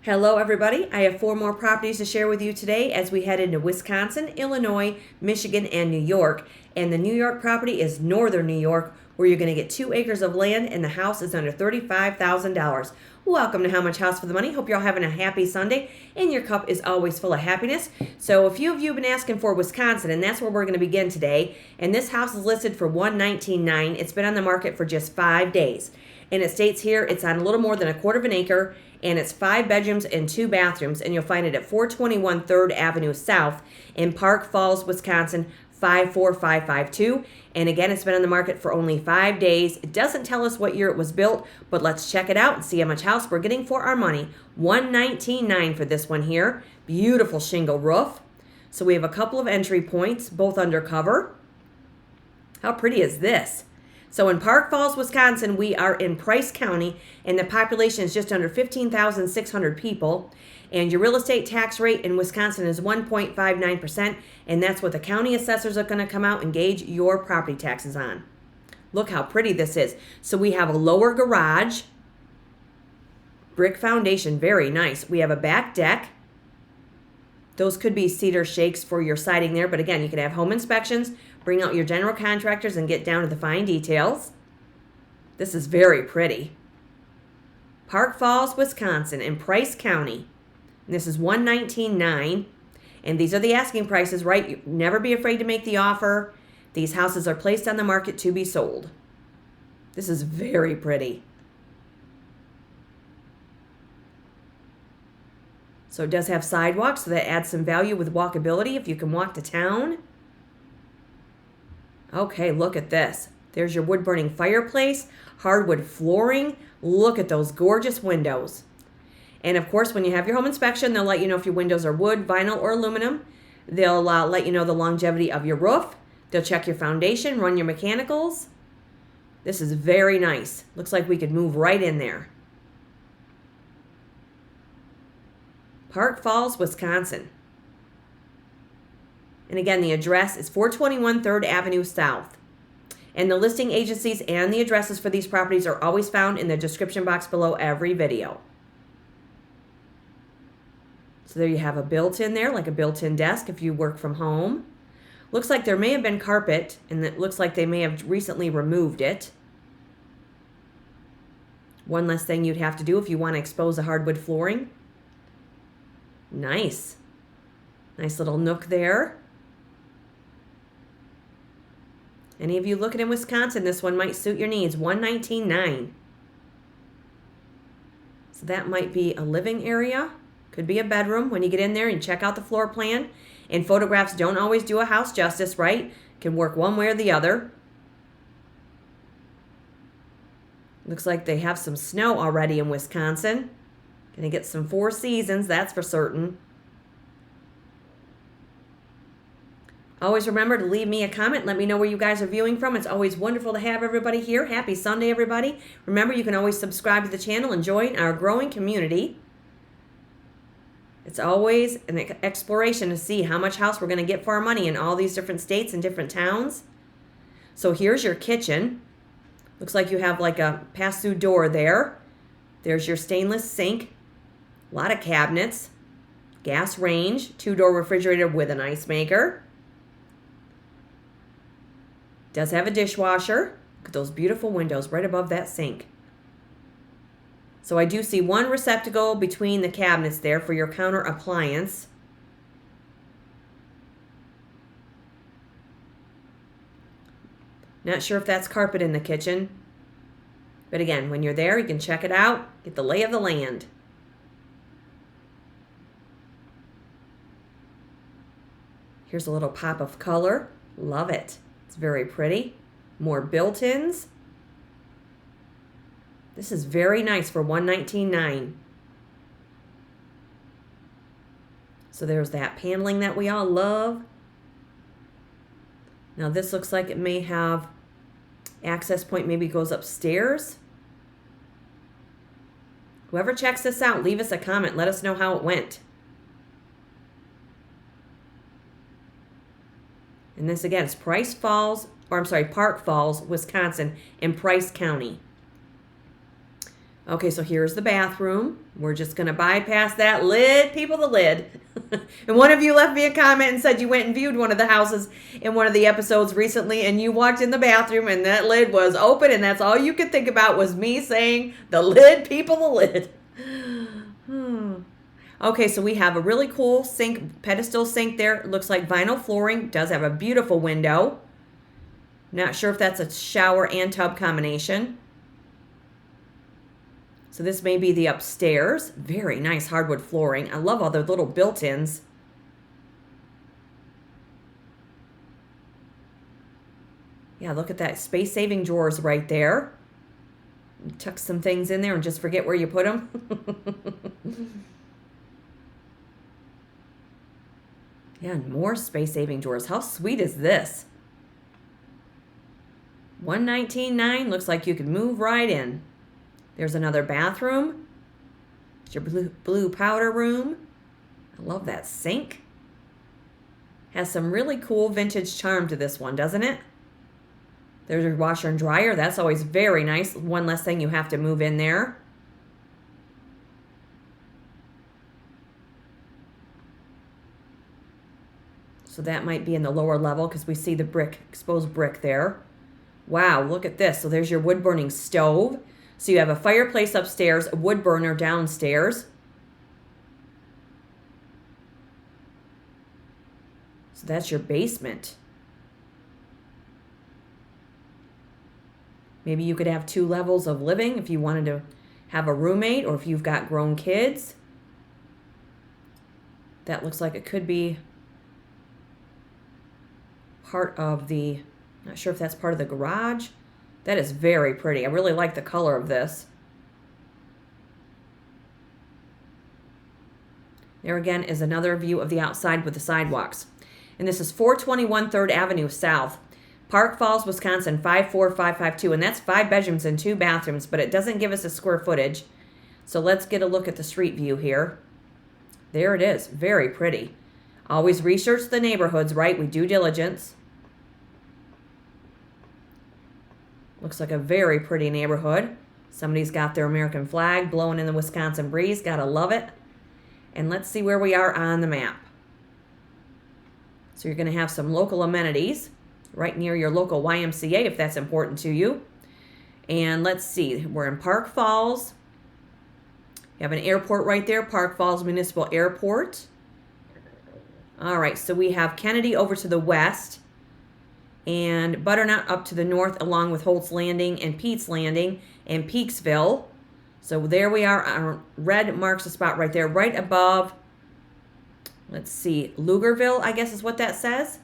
Hello everybody, I have 4 more properties to share with you today as we head into Wisconsin, Illinois, Michigan, and New York. And the New York property is Northern New York, where you're going to get 2 acres of land and the house is under $35,000. Welcome to How Much House for the Money. Hope you're all having a happy Sunday and your cup is always full of happiness. So a few of you have been asking for Wisconsin, and that's where we're going to begin today. And this house is listed for $119,900. It's been on the market for just 5 days. And it states here it's on a little more than 1/4 of an acre, and it's 5 bedrooms and 2 bathrooms, and you'll find it at 421 3rd Avenue South in Park Falls, Wisconsin, 54552. And again, it's been on the market for only 5 days. It doesn't tell us what year it was built, but let's check it out and see how much house we're getting for our money. $119,900 for this one here. Beautiful shingle roof. So we have a couple of entry points, both undercover. How pretty is this? So in Park Falls, Wisconsin, we are in Price County, and the population is just under 15,600 people. And your real estate tax rate in Wisconsin is 1.59%, and that's what the county assessors are going to come out and gauge your property taxes on. Look how pretty this is. So we have a lower garage, brick foundation, very nice. We have a back deck. Those could be cedar shakes for your siding there, but again, you could have home inspections, bring out your general contractors, and get down to the fine details. This is very pretty. Park Falls, Wisconsin, in Price County. And this is $119,900. And these are the asking prices, right? You never be afraid to make the offer. These houses are placed on the market to be sold. This is very pretty. So it does have sidewalks, so that adds some value with walkability if you can walk to town. Okay, look at this. There's your wood-burning fireplace, hardwood flooring. Look at those gorgeous windows. And of course, when you have your home inspection, they'll let you know if your windows are wood, vinyl, or aluminum. They'll let you know the longevity of your roof. They'll check your foundation, run your mechanicals. This is very nice. Looks like we could move right in there. Park Falls, Wisconsin. And again, the address is 421 3rd Avenue South. And the listing agencies and the addresses for these properties are always found in the description box below every video. So there you have a built-in there, like a built-in desk if you work from home. Looks like there may have been carpet, and it looks like they may have recently removed it. One less thing you'd have to do if you want to expose the hardwood flooring. Nice. Nice little nook there. Any of you looking in Wisconsin, this one might suit your needs. $119,900. So that might be a living area. Could be a bedroom when you get in there and check out the floor plan. And photographs don't always do a house justice, right? Can work one way or the other. Looks like they have some snow already in Wisconsin. Gonna get some 4 seasons, that's for certain. Always remember to leave me a comment. Let me know where you guys are viewing from. It's always wonderful to have everybody here. Happy Sunday, everybody. Remember, you can always subscribe to the channel and join our growing community. It's always an exploration to see how much house we're going to get for our money in all these different states and different towns. So here's your kitchen. Looks like you have like a pass-through door there. There's your stainless sink. A lot of cabinets. Gas range. 2-door refrigerator with an ice maker. Does have a dishwasher. Look at those beautiful windows right above that sink. So I do see one receptacle between the cabinets there for your counter appliance. Not sure if that's carpet in the kitchen. But again, when you're there, you can check it out. Get the lay of the land. Here's a little pop of color. Love it. It's very pretty. More built-ins. This is very nice for $119,900. So there's that paneling that we all love. Now this looks like it may have access point, maybe goes upstairs. Whoever checks this out, leave us a comment. Let us know how it went. And this again is Park Falls, Wisconsin in Price County. Okay, so here's the bathroom. We're just going to bypass that lid, people, the lid. And one of you left me a comment and said you went and viewed one of the houses in one of the episodes recently, and you walked in the bathroom and that lid was open, and that's all you could think about was me saying, the lid, people, the lid. Okay, so we have a really cool sink, pedestal sink there. It looks like vinyl flooring. Does have a beautiful window. Not sure if that's a shower and tub combination. So this may be the upstairs. Very nice hardwood flooring. I love all the little built-ins. Yeah, look at that. Space-saving drawers right there. Tuck some things in there and just forget where you put them. Yeah, and more space-saving drawers. How sweet is this? $119.9. Looks like you could move right in. There's another bathroom. It's your blue powder room. I love that sink. Has some really cool vintage charm to this one, doesn't it? There's your washer and dryer. That's always very nice. One less thing you have to move in there. So that might be in the lower level because we see the brick, exposed brick there. Wow, look at this. So there's your wood burning stove. So you have a fireplace upstairs, a wood burner downstairs. So that's your basement. Maybe you could have 2 levels of living if you wanted to have a roommate or if you've got grown kids. That looks like it could be part of the, not sure if that's part of the garage. That is very pretty. I really like the color of this. There again is another view of the outside with the sidewalks. And this is 421 3rd Avenue South. Park Falls, Wisconsin, 54552. And that's 5 bedrooms and 2 bathrooms, but it doesn't give us a square footage. So let's get a look at the street view here. There it is. Very pretty. Always research the neighborhoods, right? We do diligence. Looks like a very pretty neighborhood. Somebody's got their American flag blowing in the Wisconsin breeze. Gotta love it. And let's see where we are on the map. So you're going to have some local amenities right near your local YMCA if that's important to you. And let's see. We're in Park Falls. You have an airport right there, Park Falls Municipal Airport. All right, so we have Kennedy over to the west and Butternut up to the north, along with Holt's Landing and Pete's Landing and Peaksville. So there we are. Our red marks a spot right there, right above, let's see, Lugerville, I guess is what that says.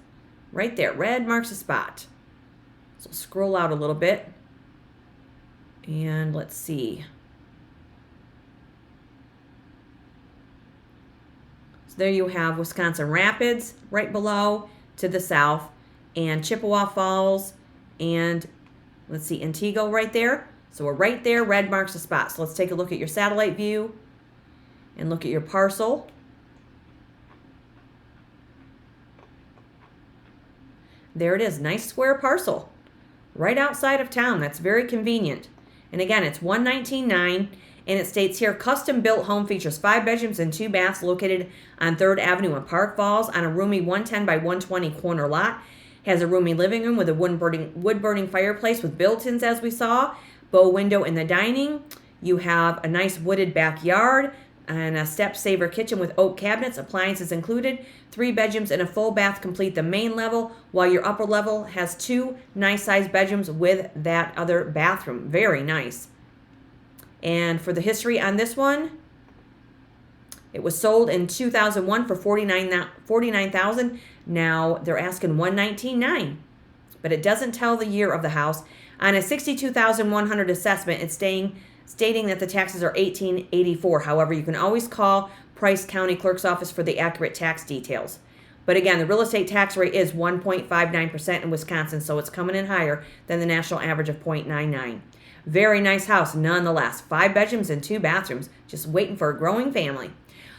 Right there, red marks a spot. So scroll out a little bit. And let's see. So there you have Wisconsin Rapids right below to the south, and Chippewa Falls, and let's see, Antigo right there. So we're right there, red marks the spot. So let's take a look at your satellite view and look at your parcel. There it is, nice square parcel right outside of town. That's very convenient. And again, it's $119.9, and it states here, custom built home features 5 bedrooms and 2 baths located on 3rd Avenue in Park Falls on a roomy 110 by 120 corner lot. Has a roomy living room with a wood-burning fireplace with built-ins, as we saw. Bow window in the dining. You have a nice wooded backyard and a step-saver kitchen with oak cabinets, appliances included. 3 bedrooms and a full bath complete the main level, while your upper level has 2 nice-sized bedrooms with that other bathroom. Very nice. And for the history on this one, it was sold in 2001 for $49,000. Now they're asking $119.9, but it doesn't tell the year of the house. On a $62,100 assessment, it's stating that the taxes are $1,884. However, you can always call Price County Clerk's Office for the accurate tax details. But again, the real estate tax rate is 1.59% in Wisconsin, so it's coming in higher than the national average of 0.99. Very nice house nonetheless. 5 bedrooms and 2 bathrooms, just waiting for a growing family.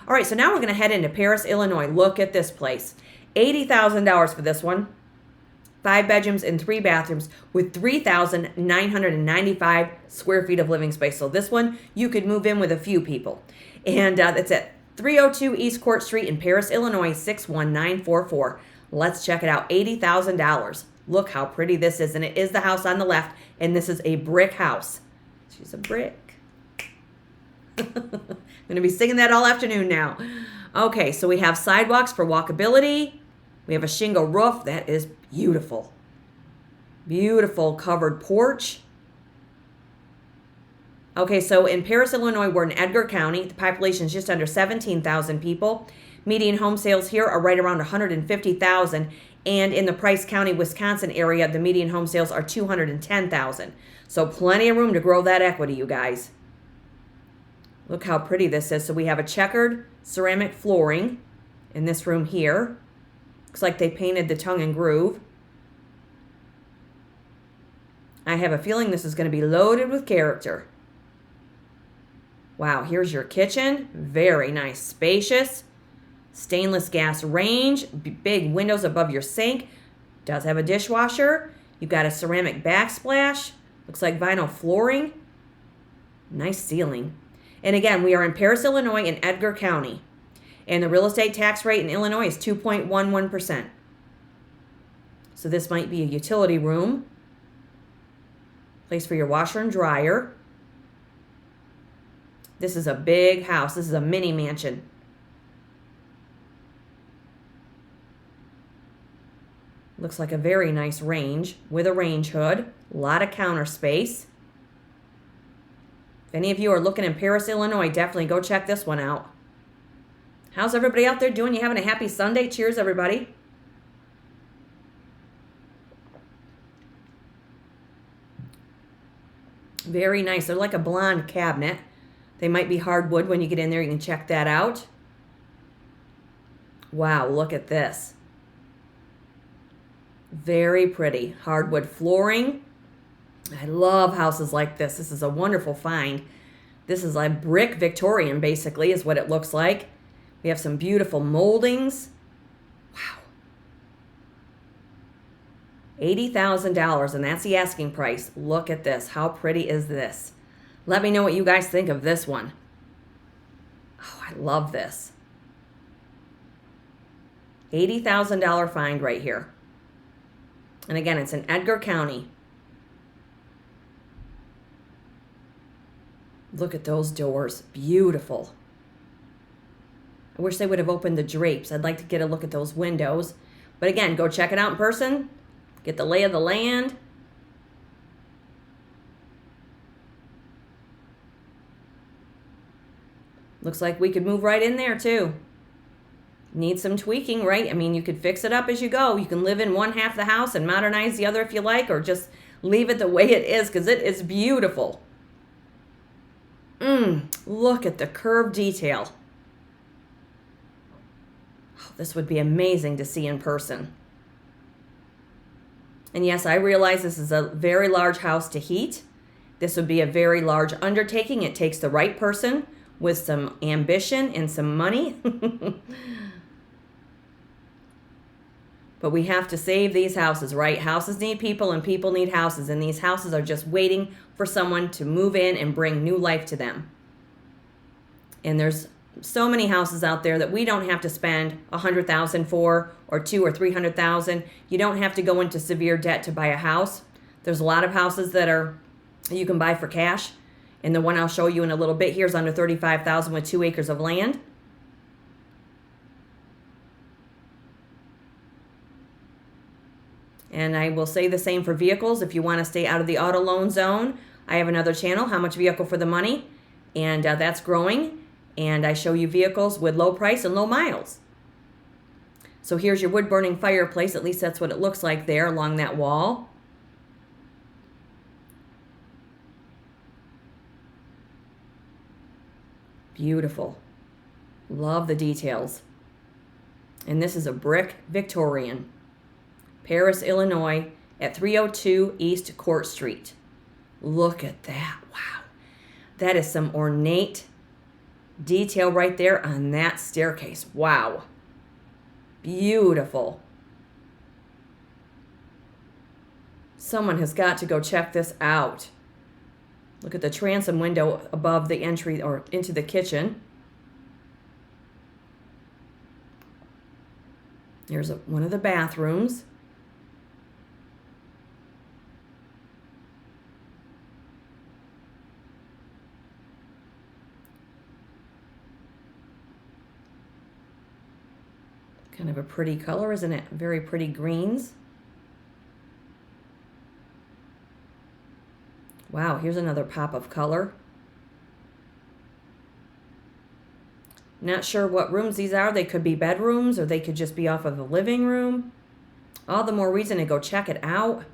All right, so now we're going to head into Paris, Illinois. Look at this place. $80,000 for this one. 5 bedrooms and 3 bathrooms with 3,995 square feet of living space. So this one, you could move in with a few people. And it's at 302 East Court Street in Paris, Illinois, 61944. Let's check it out. $80,000. Look how pretty this is. And it is the house on the left. And this is a brick house. She's a brick. I'm going to be singing that all afternoon now. Okay, so we have sidewalks for walkability. We have a shingle roof. That is beautiful. Beautiful covered porch. Okay, so in Paris, Illinois, we're in Edgar County. The population is just under 17,000 people. Median home sales here are right around 150,000. And in the Price County, Wisconsin area, the median home sales are 210,000. So plenty of room to grow that equity, you guys. Look how pretty this is. So we have a checkered ceramic flooring in this room here. Looks like they painted the tongue and groove. I have a feeling this is going to be loaded with character. Wow, here's your kitchen. Very nice, spacious. Stainless gas range, big windows above your sink. Does have a dishwasher. You've got a ceramic backsplash. Looks like vinyl flooring. Nice ceiling. And again, we are in Paris, Illinois in Edgar County. And the real estate tax rate in Illinois is 2.11%. So this might be a utility room. Place for your washer and dryer. This is a big house. This is a mini mansion. Looks like a very nice range with a range hood. A lot of counter space. If any of you are looking in Paris, Illinois, definitely go check this one out. How's everybody out there doing? You having a happy Sunday? Cheers, everybody. Very nice. They're like a blonde cabinet. They might be hardwood when you get in there. You can check that out. Wow, look at this. Very pretty. Hardwood flooring. I love houses like this. This is a wonderful find. This is like brick Victorian, basically, is what it looks like. We have some beautiful moldings. Wow. $80,000, and that's the asking price. Look at this. How pretty is this? Let me know what you guys think of this one. Oh, I love this. $80,000 find right here. And again, it's in Edgar County. Look at those doors. Beautiful. I wish they would have opened the drapes. I'd like to get a look at those windows. But again, go check it out in person. Get the lay of the land. Looks like we could move right in there too. Need some tweaking, right? I mean, you could fix it up as you go. You can live in one half the house and modernize the other if you like, or just leave it the way it is because it is beautiful. Look at the curved detail. Oh, this would be amazing to see in person. And yes, I realize this is a very large house to heat. This would be a very large undertaking. It takes the right person with some ambition and some money. But we have to save these houses, right? Houses need people and people need houses. And these houses are just waiting for someone to move in and bring new life to them. And there's so many houses out there that we don't have to spend $100,000 for, or $200,000 or $300,000. You don't have to go into severe debt to buy a house. There's a lot of houses that you can buy for cash. And the one I'll show you in a little bit here is under $35,000 with 2 acres of land. And I will say the same for vehicles. If you want to stay out of the auto loan zone, I have another channel, How Much Vehicle for the Money? And that's growing. And I show you vehicles with low price and low miles. So here's your wood-burning fireplace. At least that's what it looks like there along that wall. Beautiful. Love the details. And this is a brick Victorian. Paris, Illinois, at 302 East Court Street. Look at that. Wow. That is some ornate detail right there on that staircase. Wow. Beautiful. Someone has got to go check this out. Look at the transom window above the entry or into the kitchen. Here's one of the bathrooms. Kind of a pretty color, isn't it? Very pretty greens. Wow, here's another pop of color. Not sure what rooms these are. They could be bedrooms or they could just be off of the living room. All the more reason to go check it out,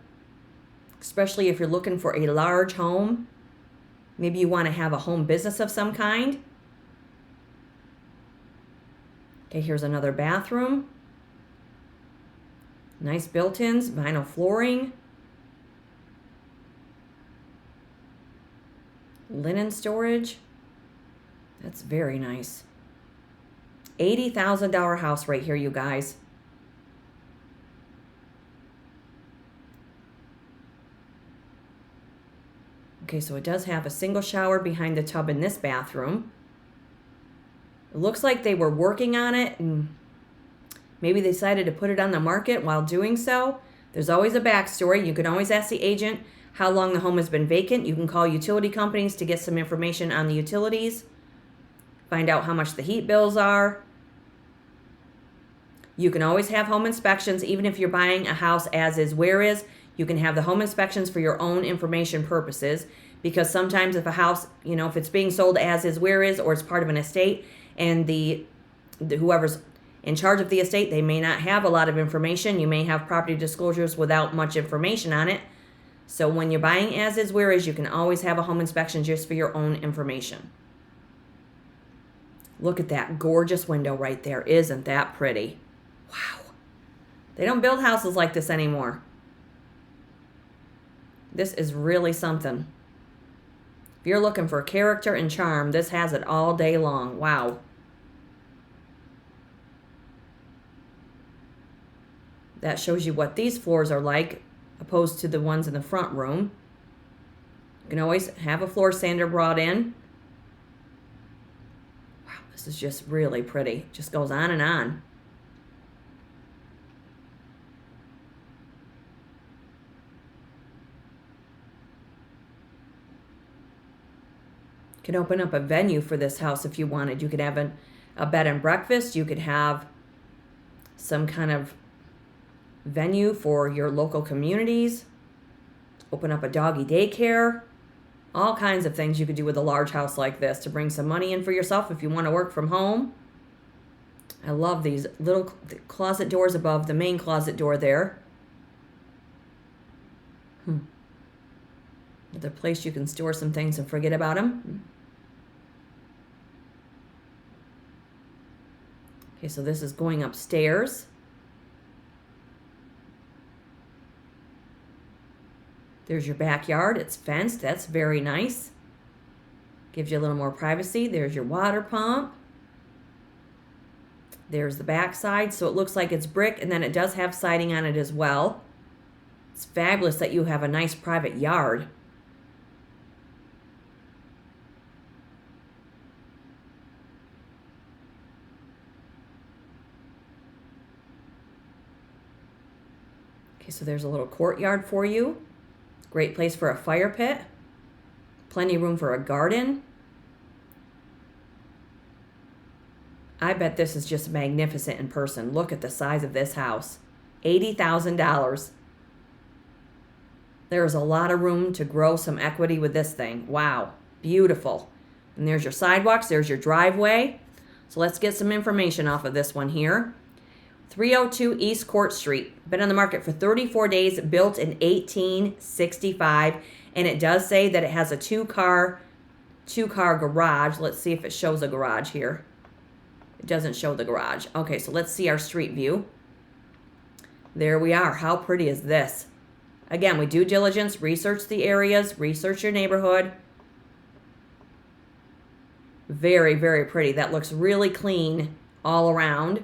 especially if you're looking for a large home. Maybe you want to have a home business of some kind. Okay, here's another bathroom. Nice built-ins, vinyl flooring. Linen storage. That's very nice. $80,000 house right here, you guys. Okay, so it does have a single shower behind the tub in this bathroom. It looks like they were working on it and maybe they decided to put it on the market while doing so. There's always a backstory. You can always ask the agent how long the home has been vacant. You can call utility companies to get some information on the utilities. Find out how much the heat bills are. You can always have home inspections, even if you're buying a house as is, where is. You can have the home inspections for your own information purposes, because sometimes if a house, if it's being sold as is, where is, or it's part of an estate, and the whoever's in charge of the estate, they may not have a lot of information. You may have property disclosures without much information on it. So when you're buying as is, where is, you can always have a home inspection just for your own information. Look at that gorgeous window right there. Isn't that pretty? Wow. They don't build houses like this anymore. This is really something. If you're looking for character and charm, this has it all day long. Wow. That shows you what these floors are like, opposed to the ones in the front room. You can always have a floor sander brought in. Wow, this is just really pretty. Just goes on and on. You could open up a venue for this house if you wanted. You could have a bed and breakfast. You could have some kind of venue for your local communities. Open up a doggy daycare. All kinds of things you could do with a large house like this to bring some money in for yourself if you want to work from home. I love these little closet doors above the main closet door there. Another place you can store some things and forget about them. Okay, so this is going upstairs. There's your backyard. It's fenced. That's very nice. Gives you a little more privacy. There's your water pump. There's the back side. So it looks like it's brick, and then it does have siding on it as well. It's fabulous that you have a nice private yard. Okay, so there's a little courtyard for you. Great place for a fire pit. Plenty of room for a garden. I bet this is just magnificent in person. Look at the size of this house. $80,000. There is a lot of room to grow some equity with this thing. Wow, beautiful. And there's your sidewalks, there's your driveway. So let's get some information off of this one here. 302 East Court Street. Been on the market for 34 days, built in 1865. And it does say that it has a two-car garage. Let's see if it shows a garage here. It doesn't show the garage. Okay, so let's see our street view. There we are. How pretty is this? Again, we do diligence, research the areas, research your neighborhood. Very, very pretty. That looks really clean all around.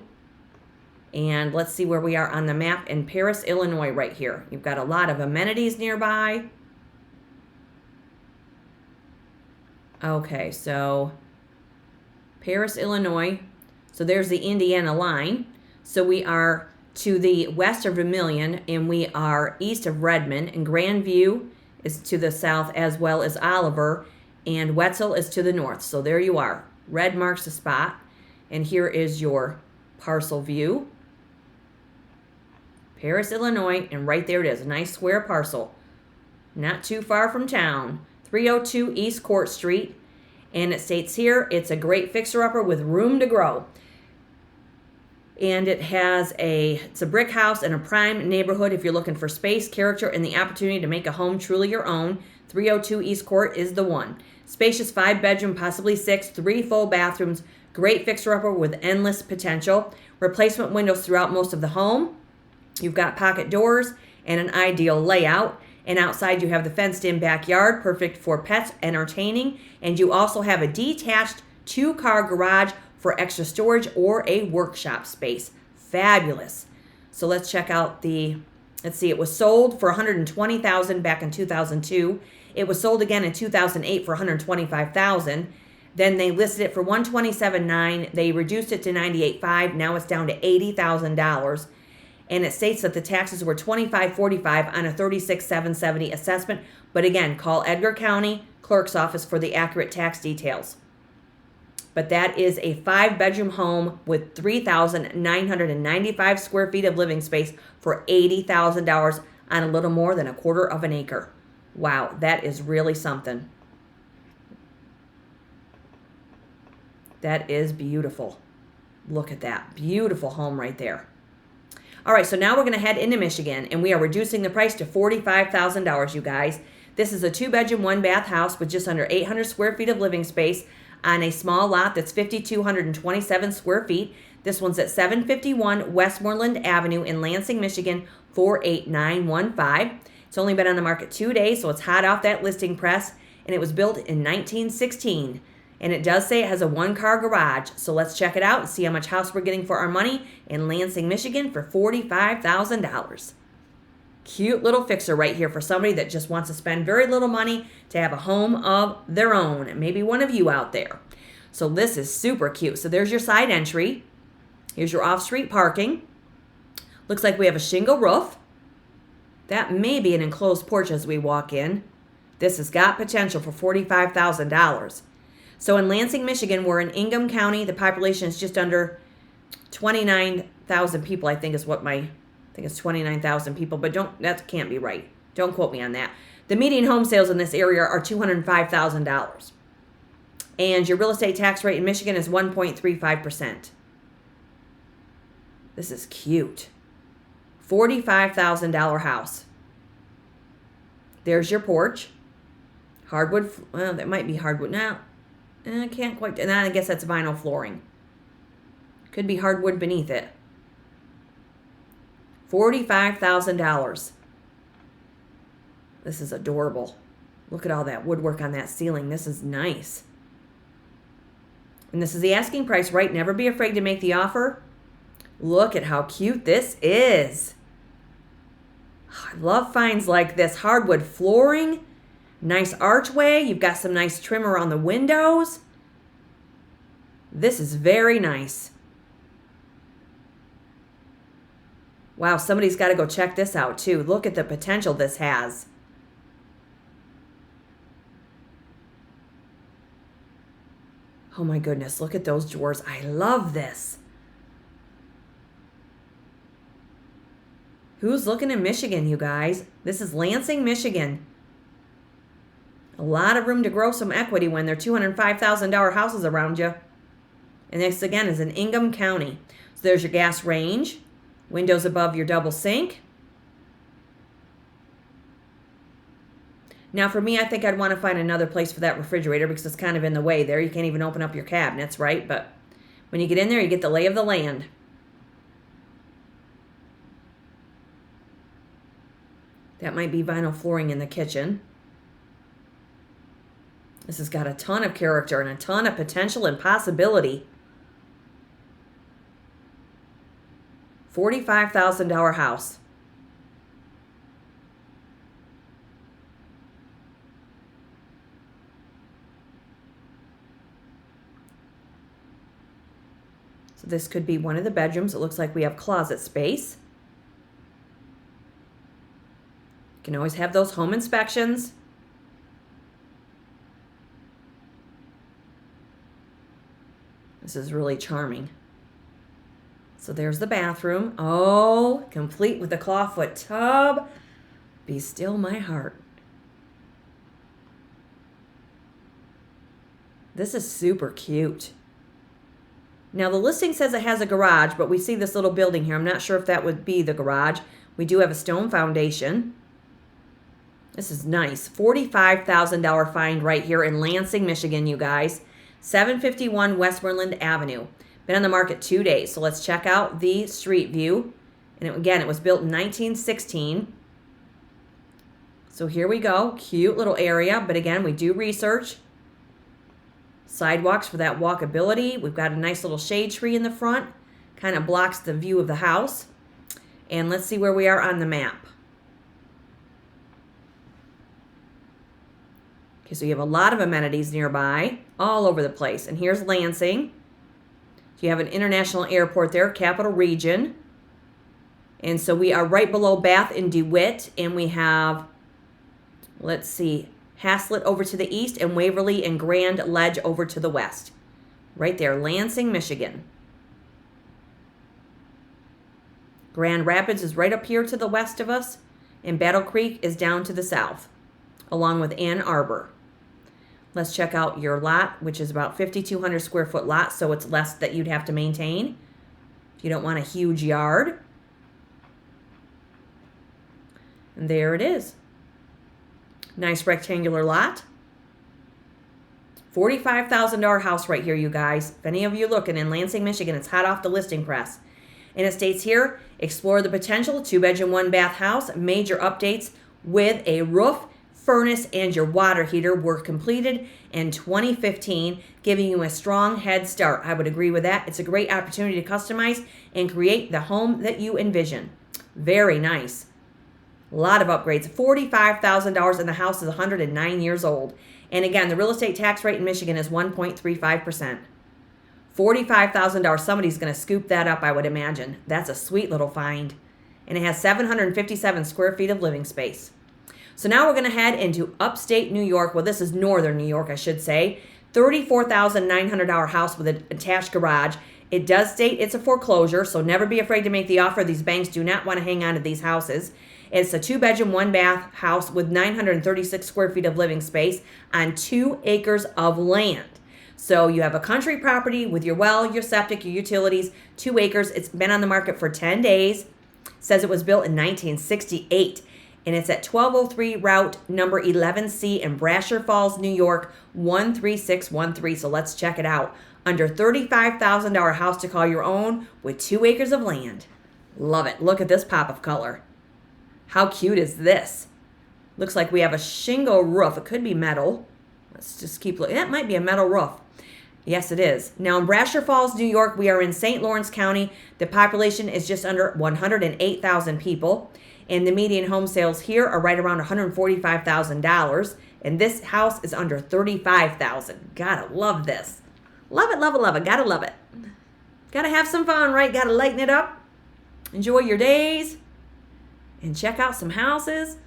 And let's see where we are on the map in Paris, Illinois right here. You've got a lot of amenities nearby. Okay, so Paris, Illinois. So there's the Indiana line. So we are to the west of Vermilion, and we are east of Redmond, and Grandview is to the south, as well as Oliver, and Wetzel is to the north. So there you are. Red marks the spot, and here is your parcel view. Paris, Illinois, and right there it is, a nice square parcel. Not too far from town. 302 East Court Street, and it states here, it's a great fixer-upper with room to grow. And it's a brick house in a prime neighborhood if you're looking for space, character, and the opportunity to make a home truly your own. 302 East Court is the one. Spacious 5-bedroom, possibly 6, 3 full bathrooms, great fixer-upper with endless potential. Replacement windows throughout most of the home. You've got pocket doors and an ideal layout. And outside you have the fenced-in backyard, perfect for pets, entertaining. And you also have a detached 2-car garage for extra storage or a workshop space. Fabulous. So let's check out let's see, it was sold for $120,000 back in 2002. It was sold again in 2008 for $125,000. Then they listed it for $127,900. They reduced it to $98,500. Now it's down to $80,000. And it states that the taxes were $25.45 on a $36,770 assessment. But again, call Edgar County Clerk's Office for the accurate tax details. But that is a 5-bedroom home with 3,995 square feet of living space for $80,000 on a little more than a quarter of an acre. Wow, that is really something. That is beautiful. Look at that. Beautiful home right there. All right, so now we're going to head into Michigan, and we are reducing the price to $45,000, you guys. This is a 2-bedroom, 1-bath house with just under 800 square feet of living space on a small lot that's 5,227 square feet. This one's at 751 Westmoreland Avenue in Lansing, Michigan, 48915. It's only been on the market 2 days, so it's hot off that listing press, and it was built in 1916. And it does say it has a 1-car garage. So let's check it out and see how much house we're getting for our money in Lansing, Michigan for $45,000. Cute little fixer right here for somebody that just wants to spend very little money to have a home of their own. Maybe one of you out there. So this is super cute. So there's your side entry. Here's your off-street parking. Looks like we have a shingle roof. That may be an enclosed porch as we walk in. This has got potential for $45,000. So in Lansing, Michigan, we're in Ingham County. The population is just under 29,000 people, I think it's 29,000 people, but that can't be right. Don't quote me on that. The median home sales in this area are $205,000. And your real estate tax rate in Michigan is 1.35%. This is cute. $45,000 house. There's your porch. Hardwood, well, that might be hardwood now. I can't quite, and I guess that's vinyl flooring. Could be hardwood beneath it. $45,000. This is adorable. Look at all that woodwork on that ceiling. This is nice. And this is the asking price, right? Never be afraid to make the offer. Look at how cute this is. I love finds like this. Hardwood flooring. Nice archway. You've got some nice trim around the windows. This is very nice. Wow, somebody's got to go check this out too. Look at the potential this has. Oh my goodness, look at those drawers. I love this. Who's looking in Michigan, you guys? This is Lansing, Michigan. A lot of room to grow some equity when there are $205,000 houses around you. And this, again, is in Ingham County. So there's your gas range. Windows above your double sink. Now, for me, I think I'd want to find another place for that refrigerator because it's kind of in the way there. You can't even open up your cabinets, right? But when you get in there, you get the lay of the land. That might be vinyl flooring in the kitchen. This has got a ton of character and a ton of potential and possibility. $45,000 house. So this could be one of the bedrooms. It looks like we have closet space. You can always have those home inspections. This is really charming. So there's the bathroom. Oh, complete with the clawfoot tub. Be still my heart. This is super cute. Now the listing says it has a garage, but we see this little building here. I'm not sure if that would be the garage. We do have a stone foundation. This is nice. $45,000 find right here in Lansing, Michigan, you guys. 751 Westmoreland Avenue. Been on the market 2 days. So let's check out the street view. And again, it was built in 1916. So here we go. Cute little area. But again, we do research. Sidewalks for that walkability. We've got a nice little shade tree in the front. Kind of blocks the view of the house. And let's see where we are on the map. Okay, so you have a lot of amenities nearby, all over the place. And here's Lansing. You have an international airport there, Capital Region. And so we are right below Bath and DeWitt. And we have, let's see, Haslett over to the east and Waverly and Grand Ledge over to the west. Right there, Lansing, Michigan. Grand Rapids is right up here to the west of us. And Battle Creek is down to the south, along with Ann Arbor. Let's check out your lot, which is about 5,200 square foot lot, so it's less that you'd have to maintain if you don't want a huge yard. And there it is. Nice rectangular lot. $45,000 house right here, you guys. If any of you looking in Lansing, Michigan, it's hot off the listing press. And it states here, explore the potential 2-bedroom, 1-bath house. Major updates with a roof, furnace, and your water heater were completed in 2015, giving you a strong head start. I would agree with that. It's a great opportunity to customize and create the home that you envision. Very nice. A lot of upgrades. $45,000 and the house is 109 years old. And again, the real estate tax rate in Michigan is 1.35%. $45,000. Somebody's going to scoop that up, I would imagine. That's a sweet little find. And it has 757 square feet of living space. So now we're going to head into upstate New York. Well, this is northern New York, I should say. $34,900 house with an attached garage. It does state it's a foreclosure, so never be afraid to make the offer. These banks do not want to hang on to these houses. It's a 2-bedroom, 1-bath house with 936 square feet of living space on 2 acres of land. So you have a country property with your well, your septic, your utilities, 2 acres. It's been on the market for 10 days. It says it was built in 1968. And it's at 1203 Route number 11C in Brasher Falls, New York, 13613. So let's check it out. Under $35,000 house to call your own with 2 acres of land. Love it. Look at this pop of color. How cute is this? Looks like we have a shingle roof. It could be metal. Let's just keep looking. That might be a metal roof. Yes, it is. Now in Brasher Falls, New York, we are in St. Lawrence County. The population is just under 108,000 people. And the median home sales here are right around $145,000. And this house is under $35,000. Gotta love this. Love it, love it, love it. Gotta love it. Gotta have some fun, right? Gotta lighten it up. Enjoy your days. And check out some houses.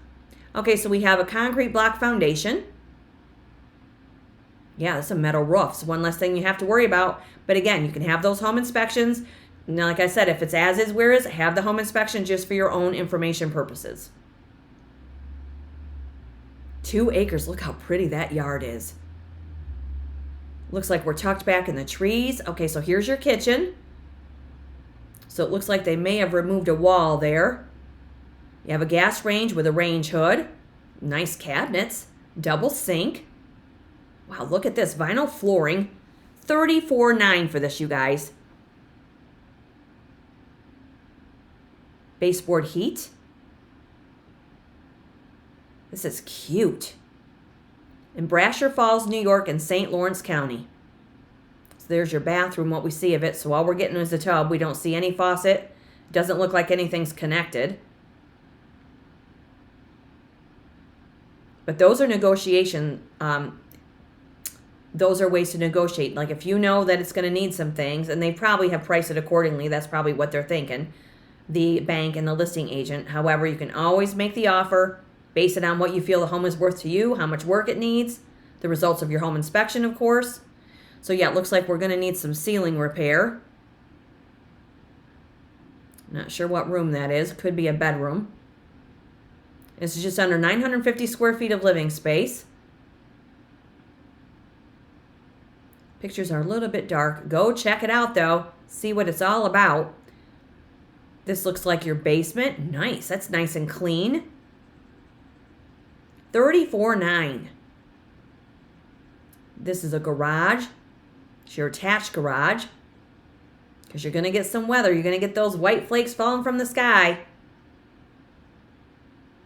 Okay, so we have a concrete block foundation. Yeah, that's a metal roof. So one less thing you have to worry about. But again, you can have those home inspections. Now, like I said, if it's as is, where is, have the home inspection just for your own information purposes. 2 acres. Look how pretty that yard is. Looks like we're tucked back in the trees. Okay, so here's your kitchen. So it looks like they may have removed a wall there. You have a gas range with a range hood. Nice cabinets. Double sink. Wow, look at this. Vinyl flooring. $34,900 for this, you guys. Baseboard heat. This is cute. In Brasher Falls, New York, and St. Lawrence County. So there's your bathroom, what we see of it. So all we're getting is the tub. We don't see any faucet, Doesn't look like anything's connected. But those are negotiation. Those are ways to negotiate. Like if you know that it's going to need some things, and they probably have priced it accordingly, that's probably what they're thinking, the bank and the listing agent. However, you can always make the offer, base it on what you feel the home is worth to you, how much work it needs, the results of your home inspection, of course. So yeah, it looks like we're going to need some ceiling repair. Not sure what room that is. Could be a bedroom. This is just under 950 square feet of living space. Pictures are a little bit dark. Go check it out, though. See what it's all about. This looks like your basement. Nice. That's nice and clean. $34,900. This is a garage. It's your attached garage. Because you're going to get some weather. You're going to get those white flakes falling from the sky.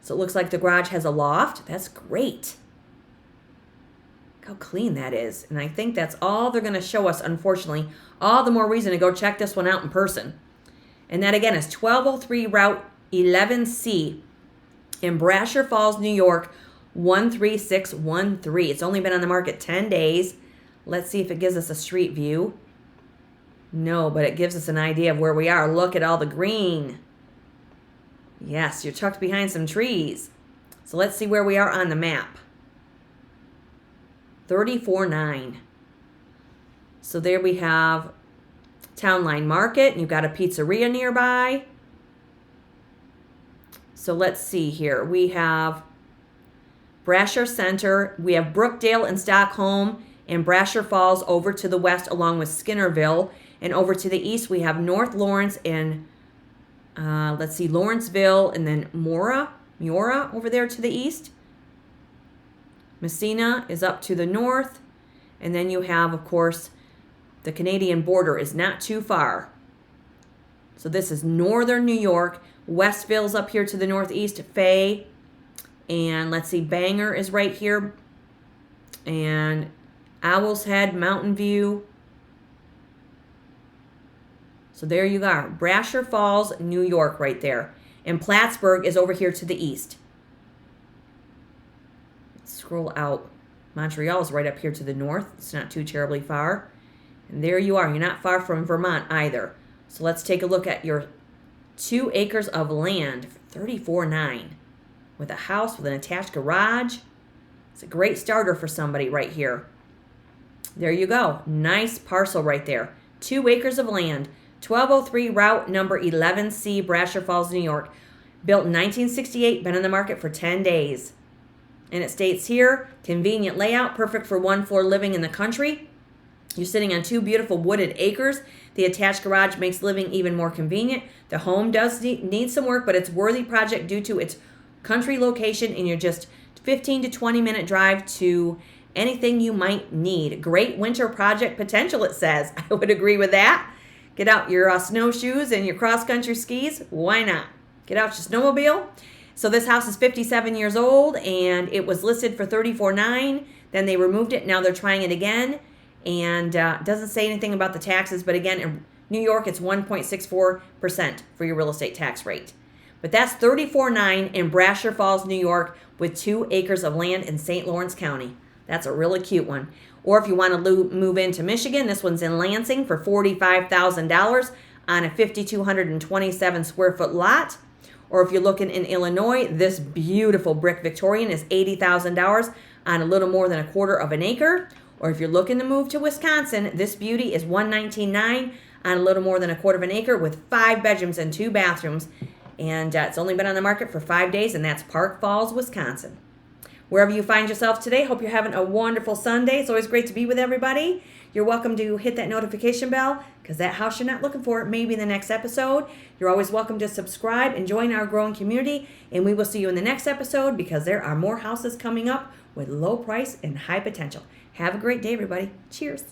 So it looks like the garage has a loft. That's great. Look how clean that is. And I think that's all they're going to show us, unfortunately. All the more reason to go check this one out in person. And that, again, is 1203 Route 11C in Brasher Falls, New York, 13613. It's only been on the market 10 days. Let's see if it gives us a street view. No, but it gives us an idea of where we are. Look at all the green. Yes, you're tucked behind some trees. So let's see where we are on the map. 34,900. So there we have Town Line Market, and you've got a pizzeria nearby. So let's see here. We have Brasher Center. We have Brookdale and Stockholm and Brasher Falls over to the west, along with Skinnerville. And over to the east, we have North Lawrence and, let's see, Lawrenceville, and then Mora over there to the east. Messina is up to the north. And then you have, of course, the Canadian border is not too far. So this is northern New York. Westville's up here to the northeast. Fay. And let's see, Bangor is right here. And Owl's Head, Mountain View. So there you are. Brasher Falls, New York right there. And Plattsburgh is over here to the east. Let's scroll out. Montreal is right up here to the north. It's not too terribly far. And there you are. You're not far from Vermont either. So let's take a look at your 2 acres of land for $34,900 with a house with an attached garage. It's a great starter for somebody right here. There you go. Nice parcel right there. 2 acres of land. 1203 Route number 11C, Brasher Falls, New York. Built in 1968, been on the market for 10 days. And it states here, convenient layout, perfect for one-floor living in the country. You're sitting on 2 beautiful wooded acres. The attached garage makes living even more convenient. The home does need some work, but it's a worthy project due to its country location, and you're just 15 to 20-minute drive to anything you might need. Great winter project potential, it says. I would agree with that. Get out your snowshoes and your cross-country skis. Why not? Get out your snowmobile. So this house is 57 years old, and it was listed for $34,900. Then they removed it. Now they're trying it again. And it doesn't say anything about the taxes. But again, in New York, it's 1.64% for your real estate tax rate. But that's $34,900 in Brasher Falls, New York, with 2 acres of land in St. Lawrence County. That's a really cute one. Or if you want to move into Michigan, this one's in Lansing for $45,000 on a 5,227 square foot lot. Or if you're looking in Illinois, this beautiful brick Victorian is $80,000 on a little more than a quarter of an acre. Or if you're looking to move to Wisconsin, this beauty is $119,900 on a little more than a quarter of an acre with 5 bedrooms and 2 bathrooms. And it's only been on the market for 5 days, and that's Park Falls, Wisconsin. Wherever you find yourself today, hope you're having a wonderful Sunday. It's always great to be with everybody. You're welcome to hit that notification bell, because that house you're not looking for may be in the next episode. You're always welcome to subscribe and join our growing community, and we will see you in the next episode, because there are more houses coming up with low price and high potential. Have a great day, everybody. Cheers.